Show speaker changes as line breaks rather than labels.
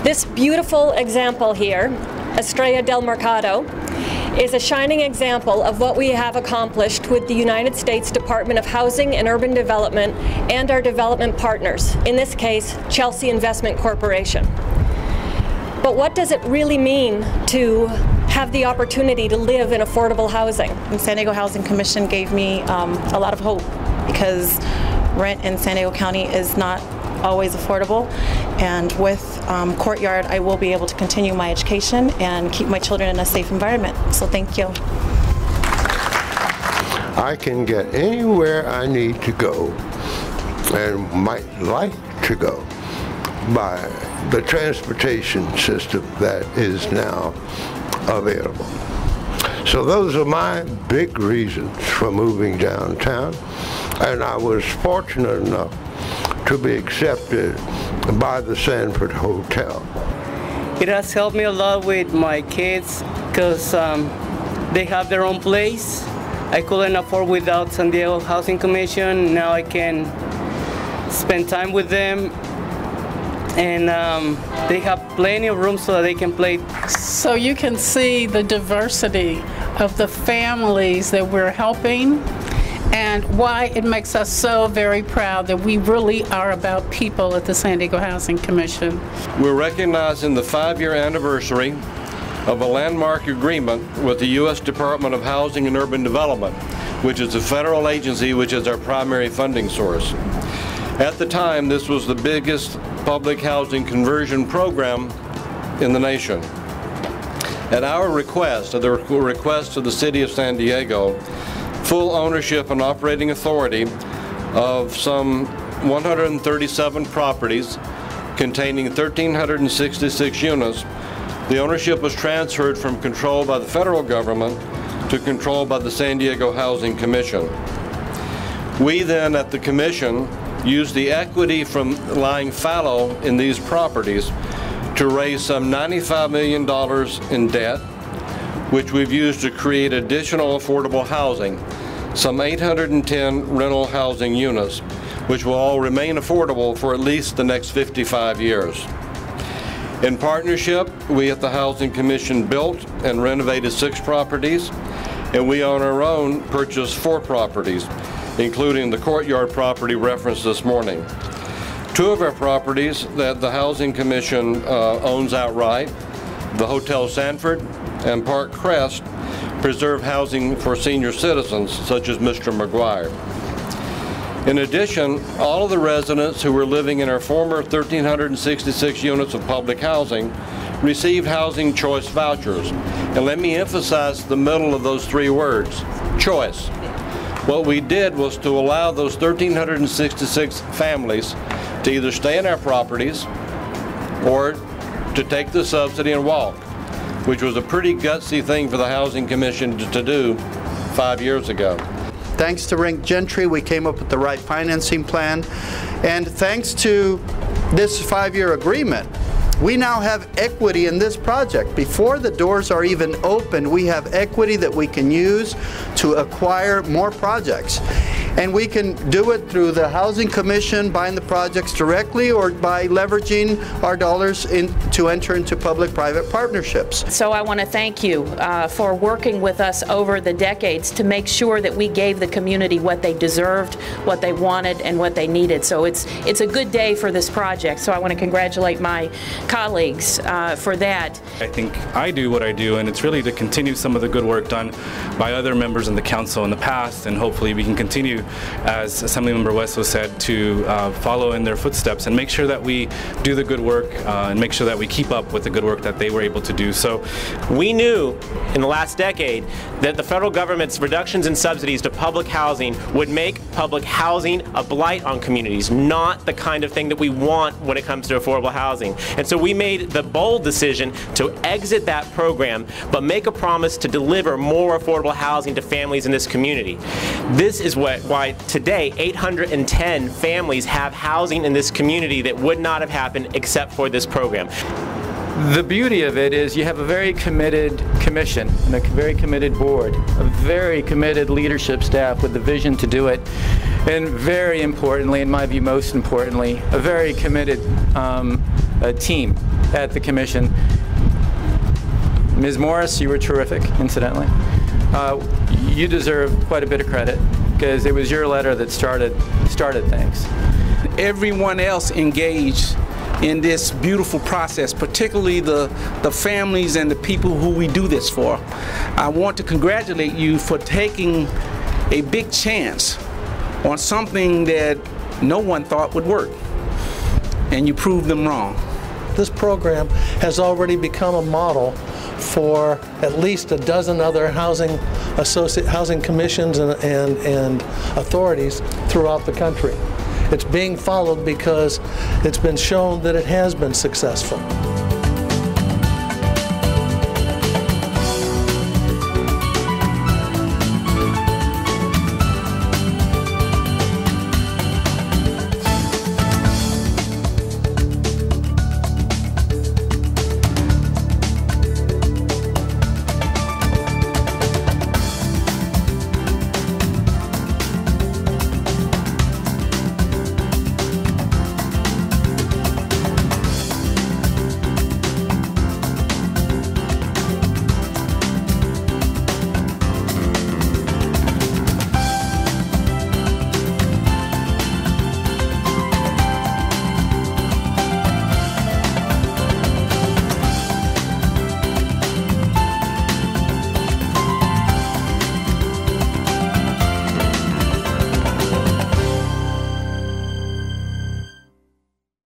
This beautiful example here, Estrella del Mercado, is a shining example of what we have accomplished with the United States Department of Housing and Urban Development and our development partners, in this case, Chelsea Investment Corporation. But what does it really mean to have the opportunity to live in affordable housing?
The San Diego Housing Commission gave me a lot of hope, because rent in San Diego County is not always affordable, and with Courtyard I will be able to continue my education and keep my children in a safe environment. So thank you.
I can get anywhere I need to go and might like to go by the transportation system that is now available. So those are my big reasons for moving downtown, and I was fortunate enough to be accepted by the Sanford Hotel.
It has helped me a lot with my kids, because they have their own place. I couldn't afford without San Diego Housing Commission. Now I can spend time with them, and they have plenty of room so that they can play.
So you can see the diversity of the families that we're helping, and why it makes us so very proud that we really are about people at the San Diego Housing Commission.
We're recognizing the 5-year anniversary of a landmark agreement with the U.S. Department of Housing and Urban Development, which is a federal agency which is our primary funding source. At the time, this was the biggest public housing conversion program in the nation. At our request, at the request of the City of San Diego, full ownership and operating authority of some 137 properties containing 1,366 units, the ownership was transferred from control by the federal government to control by the San Diego Housing Commission. We then, at the Commission, used the equity from lying fallow in these properties to raise some $95 million in debt, which we've used to create additional affordable housing, some 810 rental housing units, which will all remain affordable for at least the next 55 years. In partnership, we at the Housing Commission built and renovated 6 properties, and we on our own purchased 4 properties, including the Courtyard property referenced this morning. 2 of our properties that the Housing Commission owns outright, the Hotel Sanford and Park Crest, preserve housing for senior citizens such as Mr. McGuire. In addition, all of the residents who were living in our former 1,366 units of public housing received housing choice vouchers. And let me emphasize the middle of those 3 words, choice. What we did was to allow those 1,366 families to either stay in our properties or to take the subsidy and walk, which was a pretty gutsy thing for the Housing Commission to do 5 years ago.
Thanks to Rank Gentry, we came up with the right financing plan, and thanks to this 5-year agreement, we now have equity in this project. Before the doors are even open, we have equity that we can use to acquire more projects. And we can do it through the Housing Commission, buying the projects directly, or by leveraging our dollars to enter into public-private partnerships.
So I want to thank you for working with us over the decades to make sure that we gave the community what they deserved, what they wanted, and what they needed. So it's a good day for this project. So I want to congratulate my colleagues for that.
I think I do what I do, and it's really to continue some of the good work done by other members in the council in the past, and hopefully we can continue, as Assemblymember Wesso said, to follow in their footsteps and make sure that we do the good work and make sure that we keep up with the good work that they were able to do. So
we knew in the last decade that the federal government's reductions in subsidies to public housing would make public housing a blight on communities, not the kind of thing that we want when it comes to affordable housing. And so we made the bold decision to exit that program, but make a promise to deliver more affordable housing to families in this community. This is why today 810 families have housing in this community that would not have happened except for this program.
The beauty of it is you have a very committed commission and a very committed board, a very committed leadership staff with the vision to do it, and very importantly, in my view most importantly, a very committed team at the commission. Ms. Morris, you were terrific, incidentally. You deserve quite a bit of credit because it was your letter that started things.
Everyone else engaged in this beautiful process, particularly the families and the people who we do this for. I want to congratulate you for taking a big chance on something that no one thought would work, and you proved them wrong.
This program has already become a model for at least a dozen other housing commissions and authorities throughout the country. It's being followed because it's been shown that it has been successful.